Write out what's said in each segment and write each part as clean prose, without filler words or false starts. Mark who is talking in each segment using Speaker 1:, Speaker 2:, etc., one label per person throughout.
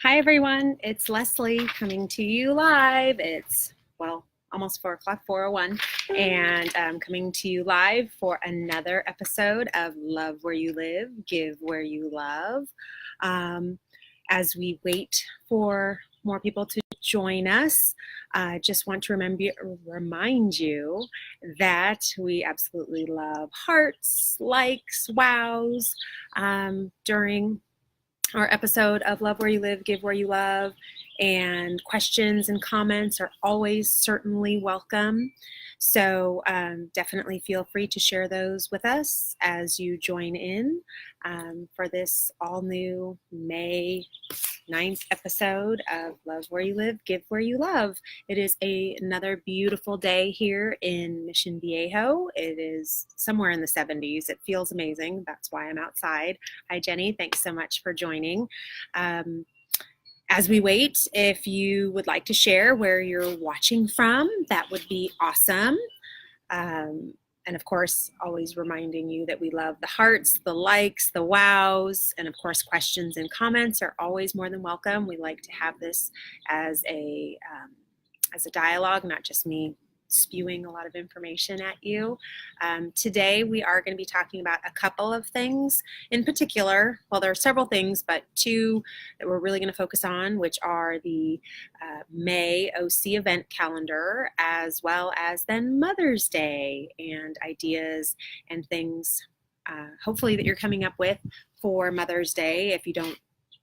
Speaker 1: Hi everyone, it's Leslie coming to you live. It's, almost 4 o'clock, 4:01, and I'm coming to you live for another episode of Love Where You Live, Give Where You Love. As we wait for more people to join us, I just want to remind you that we absolutely love hearts, likes, wows during our episode of Love Where You Live, Give Where You Love, and questions and comments are always certainly welcome. So definitely feel free to share those with us as you join in for this all new May 9th episode of Love Where You Live, Give Where You Love. It is another beautiful day here in Mission Viejo. It is somewhere in the 70s. It feels amazing. That's why I'm outside. Hi, Jenny. Thanks so much for joining. As we wait, if you would like to share where you're watching from, that would be awesome. And of course, always reminding you that we love the hearts, the likes, the wows, and of course, questions and comments are always more than welcome. We like to have this as a dialogue, not just me spewing a lot of information at you. Today, we are going to be talking about a couple of things in particular. Well, there are several things, but two that we're really going to focus on, which are the May OC event calendar, as well as then Mother's Day and ideas and things, hopefully that you're coming up with for Mother's Day. If you don't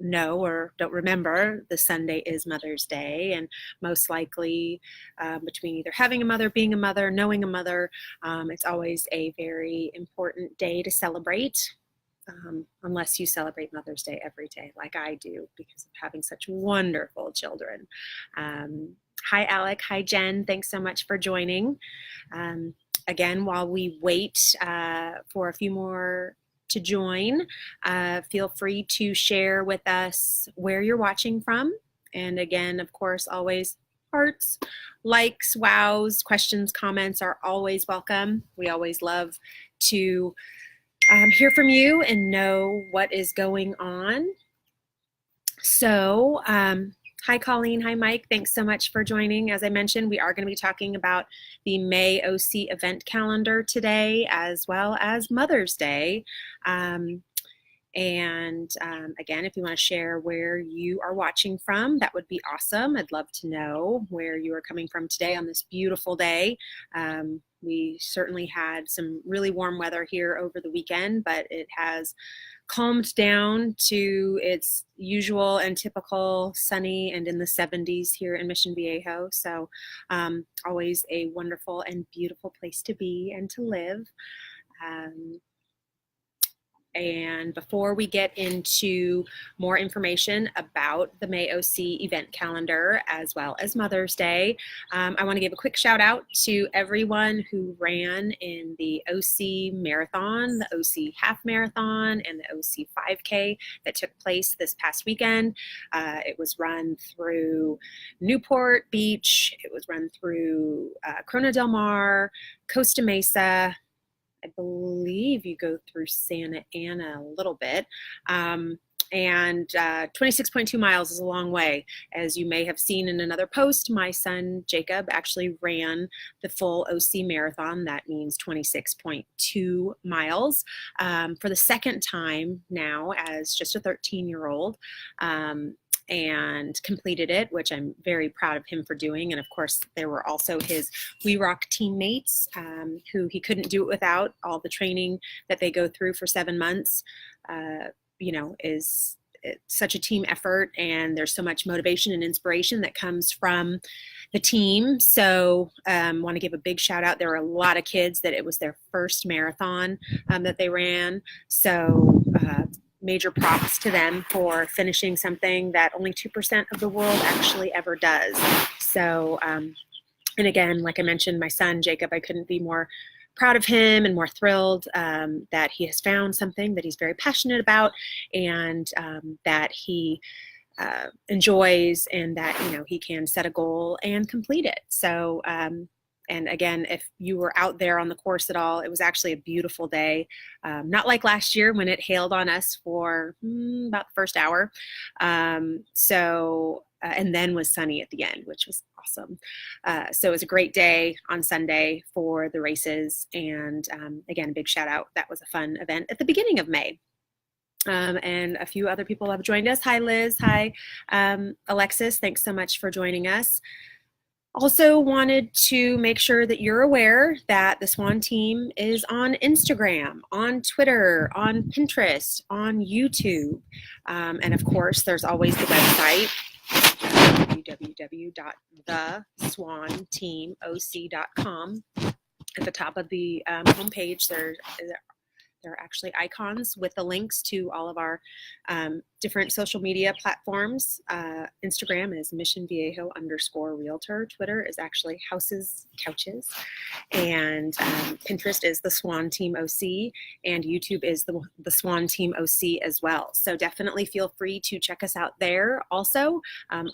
Speaker 1: know or don't remember, the Sunday is Mother's Day, and most likely between either having a mother, being a mother, knowing a mother, it's always a very important day to celebrate, unless you celebrate Mother's Day every day like I do because of having such wonderful children. Hi Alec, hi Jen, thanks so much for joining. Again, while we wait for a few more to join, feel free to share with us where you're watching from. And again, of course, always hearts, likes, wows, questions, comments are always welcome. We always love to hear from you and know what is going on. So, hi Colleen, hi Mike, thanks so much for joining. As I mentioned, we are going to be talking about the May OC event calendar today, as well as Mother's Day. Again, if you want to share where you are watching from, that would be awesome. I'd love to know where you are coming from today on this beautiful day. We certainly had some really warm weather here over the weekend, but it has calmed down to its usual and typical sunny and in the 70s here in Mission Viejo. So always a wonderful and beautiful place to be and to live. And before we get into more information about the May OC event calendar, as well as Mother's Day, I want to give a quick shout out to everyone who ran in the OC Marathon, the OC Half Marathon, and the OC 5K that took place this past weekend. It was run through Newport Beach. It was run through Corona Del Mar, Costa Mesa. I believe you go through Santa Ana a little bit. And 26.2 miles is a long way. As you may have seen in another post, my son Jacob actually ran the full OC marathon. That means 26.2 miles for the second time now as just a 13-year-old. And completed it, which I'm very proud of him for doing. And of course, there were also his We Rock teammates who he couldn't do it without. All the training that they go through for 7 months, is such a team effort, and there's so much motivation and inspiration that comes from the team. So want to give a big shout out. There were a lot of kids that it was their first marathon that they ran. So major props to them for finishing something that only 2% of the world actually ever does. So, and again, like I mentioned, my son, Jacob, I couldn't be more proud of him and more thrilled that he has found something that he's very passionate about, and that he enjoys, and that, he can set a goal and complete it. So, And again, if you were out there on the course at all, it was actually a beautiful day. Not like last year when it hailed on us for about the first hour. And then was sunny at the end, which was awesome. So it was a great day on Sunday for the races. And again, a big shout out. That was a fun event at the beginning of May. And a few other people have joined us. Hi, Liz. Hi, Alexis. Thanks so much for joining us. Also wanted to make sure that you're aware that the Swan Team is on Instagram, on Twitter, on Pinterest, on YouTube. And of course, there's always the website, www.theswanteamoc.com. At the top of the homepage, there are actually icons with the links to all of our different social media platforms. Instagram is Mission Viejo _realtor. Twitter is actually Houses Couches. And Pinterest is the Swan Team OC. And YouTube is the Swan Team OC as well. So definitely feel free to check us out there. Also,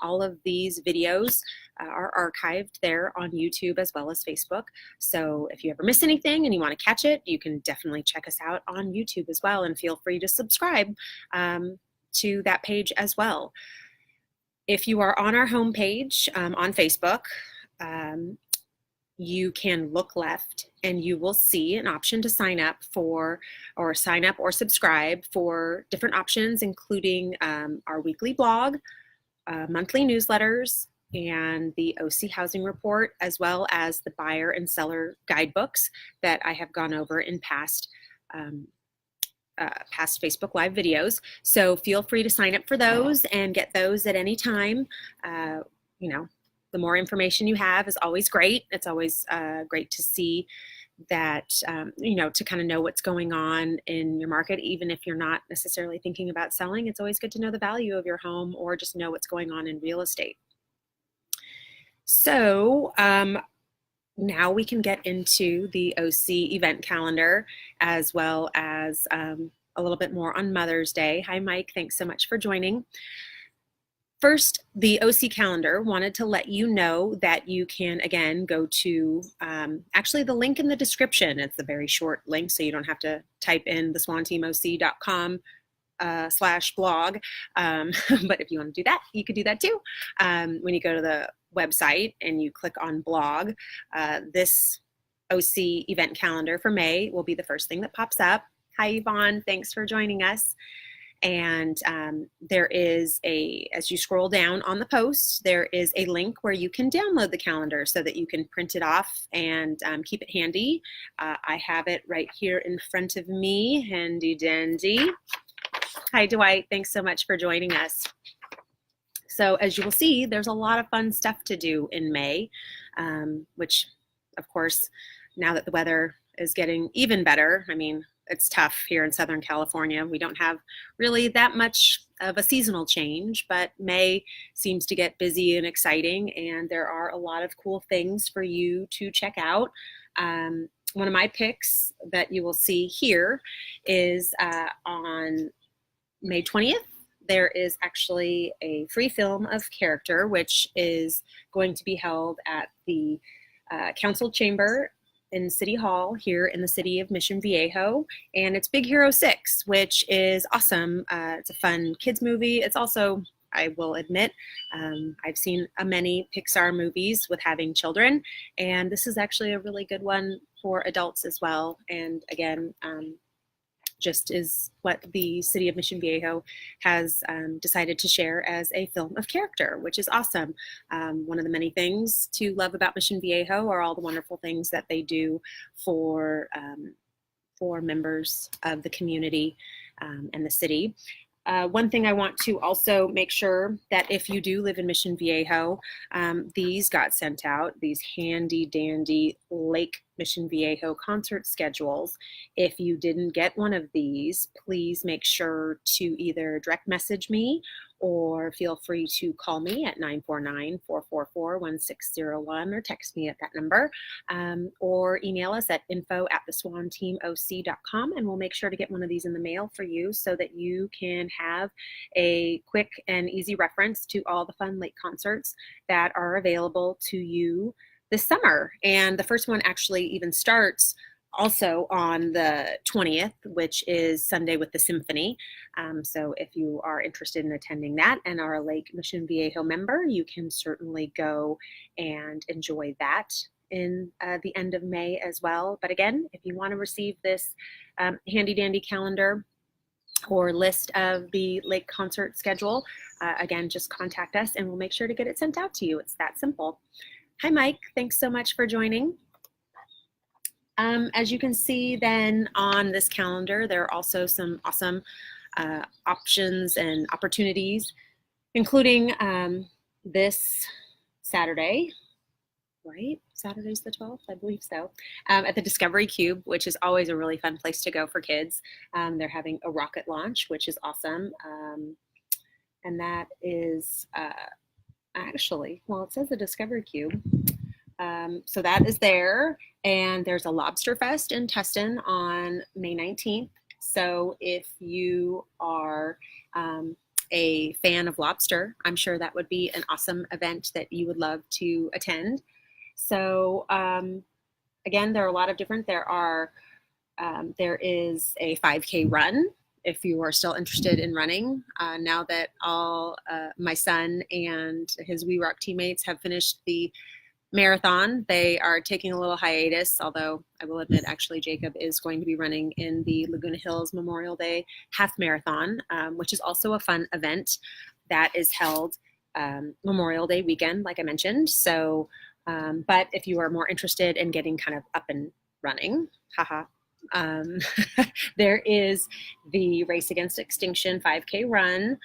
Speaker 1: all of these videos are archived there on YouTube as well as Facebook. So if you ever miss anything and you want to catch it, you can definitely check us out on YouTube as well, and feel free to subscribe to that page as well. If you are on our homepage on Facebook, you can look left and you will see an option to sign up or subscribe for different options, including our weekly blog, monthly newsletters, and the OC Housing Report, as well as the buyer and seller guidebooks that I have gone over in past Facebook Live videos. So feel free to sign up for those and get those at any time. The more information you have is always great. It's always great to see that, to kind of know what's going on in your market. Even if you're not necessarily thinking about selling, it's always good to know the value of your home or just know what's going on in real estate. So now we can get into the OC event calendar, as well as a little bit more on Mother's Day. Hi, Mike. Thanks so much for joining. First, the OC calendar wanted to let you know that you can, again, go to actually the link in the description. It's a very short link, so you don't have to type in theswanteamoc.com /blog. But if you want to do that, you could do that too. When you go to the website and you click on blog, this OC event calendar for May will be the first thing that pops up. Hi, Yvonne. Thanks for joining us. And there is as you scroll down on the post, there is a link where you can download the calendar so that you can print it off and keep it handy. I have it right here in front of me, handy dandy. Hi, Dwight. Thanks so much for joining us. So as you will see, there's a lot of fun stuff to do in May, which, of course, now that the weather is getting even better, I mean, it's tough here in Southern California. We don't have really that much of a seasonal change, but May seems to get busy and exciting, and there are a lot of cool things for you to check out. One of my picks that you will see here is on May 20th. There is actually a free film of character, which is going to be held at the Council Chamber in City Hall here in the city of Mission Viejo, and it's Big Hero 6, which is awesome. It's a fun kids movie. It's also, I will admit, I've seen many Pixar movies with having children, and this is actually a really good one for adults as well. And again, just is what the city of Mission Viejo has decided to share as a film of character, which is awesome. One of the many things to love about Mission Viejo are all the wonderful things that they do for members of the community and the city. One thing I want to also make sure that if you do live in Mission Viejo, these got sent out, these handy dandy Lake Mission Viejo concert schedules. If you didn't get one of these, please make sure to either direct message me or feel free to call me at 949-444-1601 or text me at that number, or email us at info@theswanteamoc.com, and we'll make sure to get one of these in the mail for you so that you can have a quick and easy reference to all the fun lake concerts that are available to you this summer. And the first one actually even starts also on the 20th, which is Sunday with the Symphony. So if you are interested in attending that and are a Lake Mission Viejo member, you can certainly go and enjoy that in the end of May as well. But again, if you want to receive this handy dandy calendar or list of the lake concert schedule, again, just contact us and we'll make sure to get it sent out to you. It's that simple. Hi, Mike. Thanks so much for joining. As you can see then on this calendar, there are also some awesome options and opportunities, including this Saturday, right? Saturday's the 12th, I believe so, at the Discovery Cube, which is always a really fun place to go for kids. They're having a rocket launch, which is awesome. And that is actually, well, it says the Discovery Cube. So that is there. And there's a Lobster Fest in Tustin on May 19th. So if you are a fan of lobster, I'm sure that would be an awesome event that you would love to attend. So again, there are a lot of different, there is a 5K run if you are still interested in running. Now that all my son and his We Rock teammates have finished the marathon, they are taking a little hiatus, although I will admit actually Jacob is going to be running in the Laguna Hills Memorial Day half marathon, which is also a fun event that is held Memorial Day weekend, like I mentioned. So, but if you are more interested in getting kind of up and running, there is the Race Against Extinction 5K run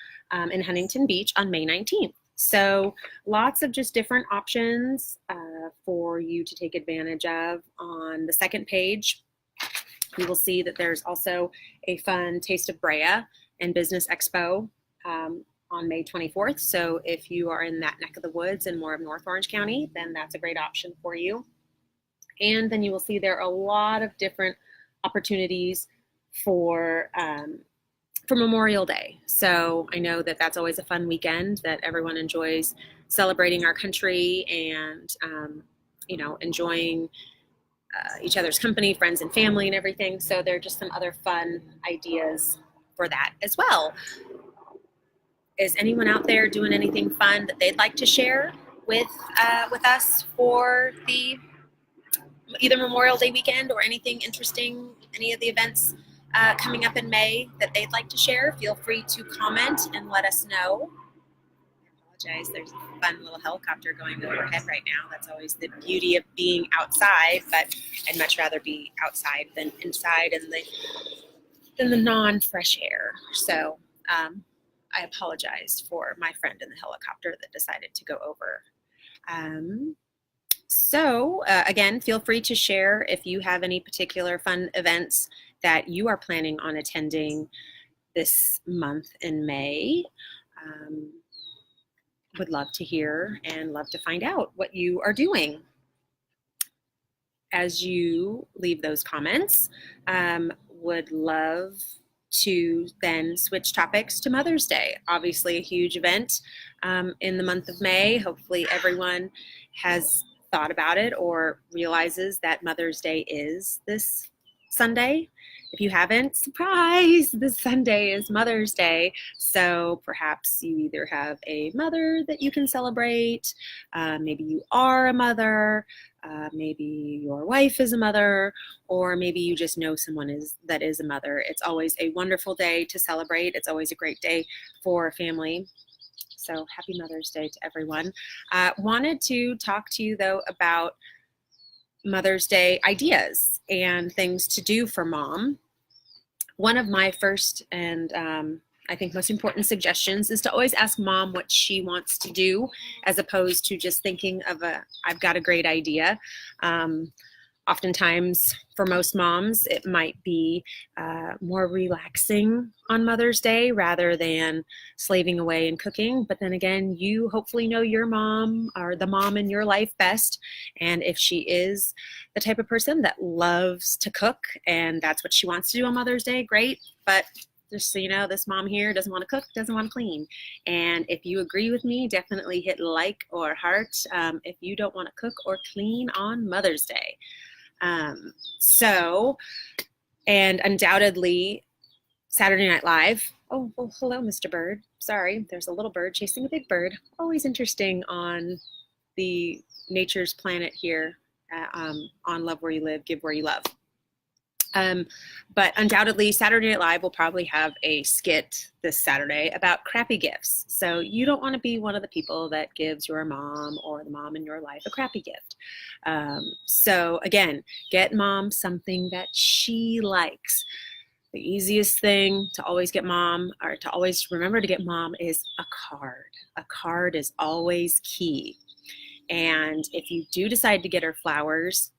Speaker 1: in Huntington Beach on May 19th. So lots of just different options for you to take advantage of. On the second page, you will see that there's also a fun Taste of Brea and Business Expo on May 24th. So if you are in that neck of the woods and more of North Orange County, then that's a great option for you. And then you will see there are a lot of different opportunities for Memorial Day. So I know that that's always a fun weekend that everyone enjoys celebrating our country and, you know, enjoying each other's company, friends and family and everything. So there are just some other fun ideas for that as well. Is anyone out there doing anything fun that they'd like to share with us for the either Memorial Day weekend or anything interesting, any of the events coming up in May that they'd like to share? Feel free to comment and let us know. I apologize, there's a fun little helicopter going overhead right now. That's always the beauty of being outside, but I'd much rather be outside than inside in the non-fresh air. So I apologize for my friend in the helicopter that decided to go over. So again, feel free to share if you have any particular fun events that you are planning on attending this month in May. Would love to hear and love to find out what you are doing. As you leave those comments, would love to then switch topics to Mother's Day. Obviously a huge event in the month of May. Hopefully everyone has thought about it or realizes that Mother's Day is this Sunday. If you haven't, surprise, this Sunday is Mother's Day. So perhaps you either have a mother that you can celebrate, maybe you are a mother, maybe your wife is a mother, or maybe you just know someone that is a mother. It's always a wonderful day to celebrate. It's always a great day for a family. So happy Mother's Day to everyone. Wanted to talk to you though about Mother's Day ideas and things to do for mom. One of my first and I think most important suggestions is to always ask mom what she wants to do, as opposed to just thinking of I've got a great idea. Oftentimes for most moms, it might be more relaxing on Mother's Day rather than slaving away and cooking. But then again, you hopefully know your mom or the mom in your life best. And if she is the type of person that loves to cook and that's what she wants to do on Mother's Day, great. But just so you know, this mom here doesn't want to cook, doesn't want to clean. And if you agree with me, definitely hit like or heart if you don't want to cook or clean on Mother's Day. And undoubtedly, Saturday Night Live. Oh, hello, Mr. Bird. Sorry, there's a little bird chasing a big bird. Always interesting on the nature's planet here on Love Where You Live, Give Where You Love. But undoubtedly, Saturday Night Live will probably have a skit this Saturday about crappy gifts. So you don't want to be one of the people that gives your mom or the mom in your life a crappy gift. So again, get mom something that she likes. The easiest thing to always get mom, or to always remember to get mom, is a card. A card is always key. And if you do decide to get her flowers,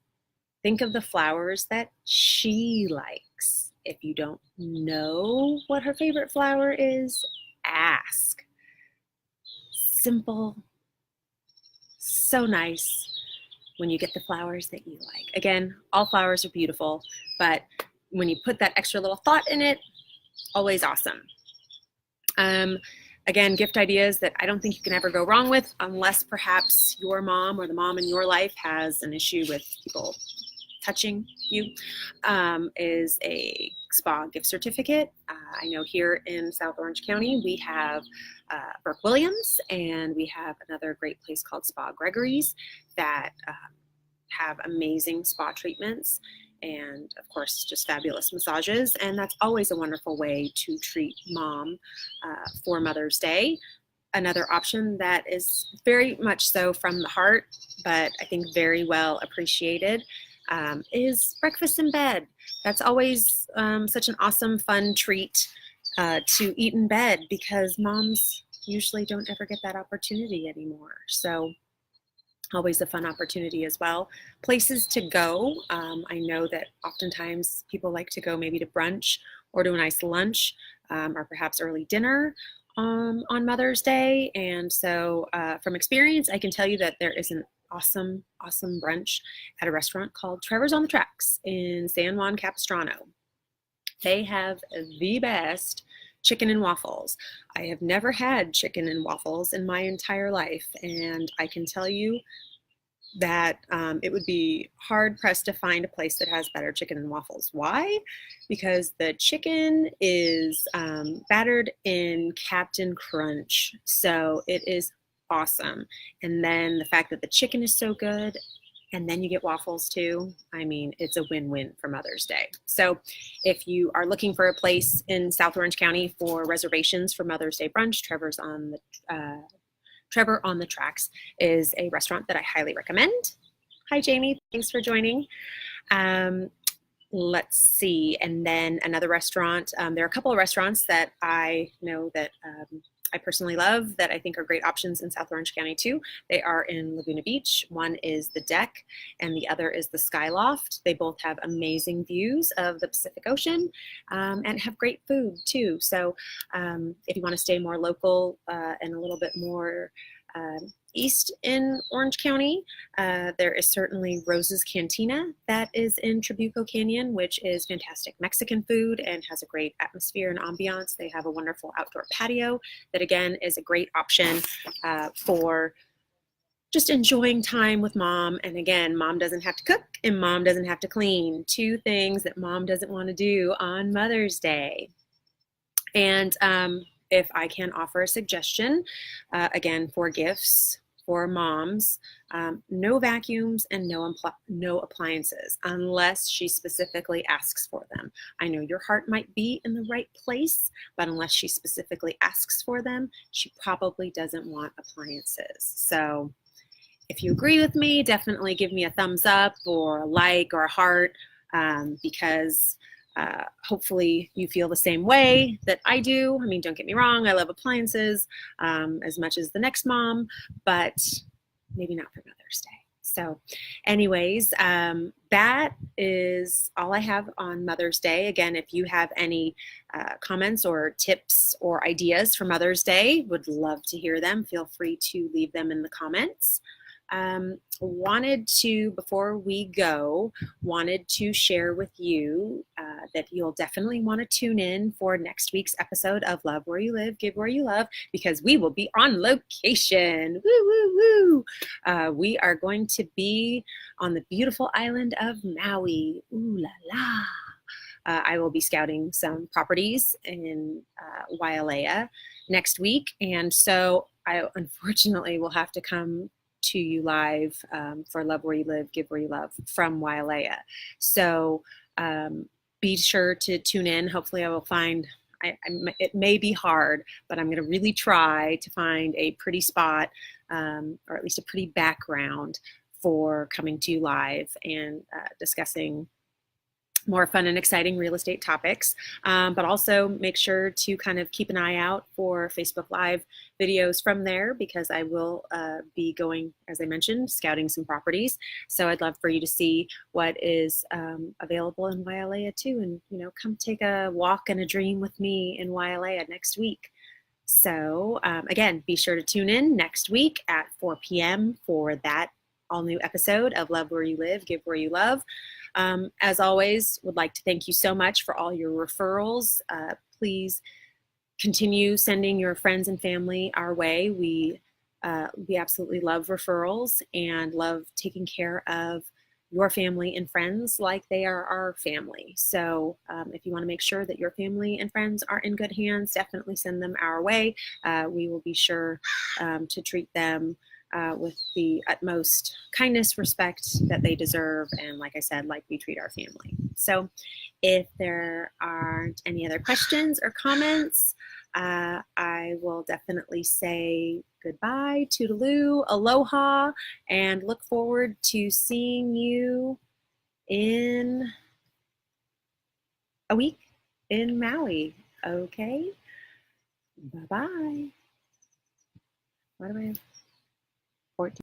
Speaker 1: think of the flowers that she likes. If you don't know what her favorite flower is, ask. Simple, so nice when you get the flowers that you like. Again, all flowers are beautiful, but when you put that extra little thought in it, always awesome. Again, gift ideas that I don't think you can ever go wrong with, unless perhaps your mom or the mom in your life has an issue with people touching you, is a spa gift certificate. I know here in South Orange County, we have Burke Williams, and we have another great place called Spa Gregory's that have amazing spa treatments and of course just fabulous massages, and that's always a wonderful way to treat mom for Mother's Day. Another option that is very much so from the heart, but I think very well appreciated, is breakfast in bed. That's always such an awesome, fun treat to eat in bed, because moms usually don't ever get that opportunity anymore. So always a fun opportunity as well. Places to go. I know that oftentimes people like to go maybe to brunch or to a nice lunch or perhaps early dinner on Mother's Day. And so from experience, I can tell you that there is an awesome brunch at a restaurant called Trevor's on the Tracks in San Juan Capistrano. They have the best chicken and waffles. I have never had chicken and waffles in my entire life, and I can tell you that it would be hard pressed to find a place that has better chicken and waffles. Why? Because the chicken is battered in Captain Crunch, so it is awesome. And then the fact that the chicken is so good, and then you get waffles too, I mean, it's a win-win for Mother's Day. So if you are looking for a place in South Orange County for reservations for Mother's Day brunch, Trevor on the Tracks is a restaurant that I highly recommend. Hi, Jamie. Thanks for joining. Let's see. And then another restaurant. There are a couple of restaurants that I know that I personally love that I think are great options in South Orange County too. They are in Laguna Beach. One is the Deck and the other is the Skyloft. They both have amazing views of the Pacific Ocean and have great food too. So if you want to stay more local and a little bit more east in Orange County, there is certainly Rose's Cantina that is in Trabuco Canyon, which is fantastic Mexican food and has a great atmosphere and ambiance. They have a wonderful outdoor patio that again is a great option for just enjoying time with mom. And again, mom doesn't have to cook and mom doesn't have to clean. Two things that mom doesn't want to do on Mother's Day. And if I can offer a suggestion, again, for gifts for moms, no vacuums and no appliances unless she specifically asks for them. I know your heart might be in the right place, but unless she specifically asks for them, she probably doesn't want appliances. So if you agree with me, definitely give me a thumbs up or a like or a heart, because hopefully you feel the same way that I do. I mean, don't get me wrong, I love appliances as much as the next mom, but maybe not for Mother's Day. So anyways, that is all I have on Mother's Day. Again, if you have any comments or tips or ideas for Mother's Day, would love to hear them. Feel free to leave them in the comments. Wanted to, before we go, wanted to share with you that you'll definitely want to tune in for next week's episode of Love Where You Live, Give Where You Love, because we will be on location. Woo, woo, woo. We are going to be on the beautiful island of Maui. Ooh la la. I will be scouting some properties in Wailea next week, and so I unfortunately will have to come to you live for Love Where You Live, Give Where You Love from Wailea. So be sure to tune in. Hopefully I will find, it may be hard, but I'm going to really try to find a pretty spot or at least a pretty background for coming to you live and discussing more fun and exciting real estate topics, but also make sure to kind of keep an eye out for Facebook Live videos from there, because I will be going, as I mentioned, scouting some properties. So I'd love for you to see what is available in Wailea too, and come take a walk and a dream with me in Wailea next week. So again, be sure to tune in next week at 4 p.m. for that all-new episode of Love Where You Live, Give Where You Love. As always, would like to thank you so much for all your referrals. Please continue sending your friends and family our way. We absolutely love referrals and love taking care of your family and friends like they are our family. So if you want to make sure that your family and friends are in good hands, definitely send them our way. We will be sure to treat them with the utmost kindness, respect that they deserve, and like I said, like we treat our family. So if there aren't any other questions or comments, I will definitely say goodbye, toodaloo, aloha, and look forward to seeing you in a week in Maui. Okay, bye-bye. What do I have? 14.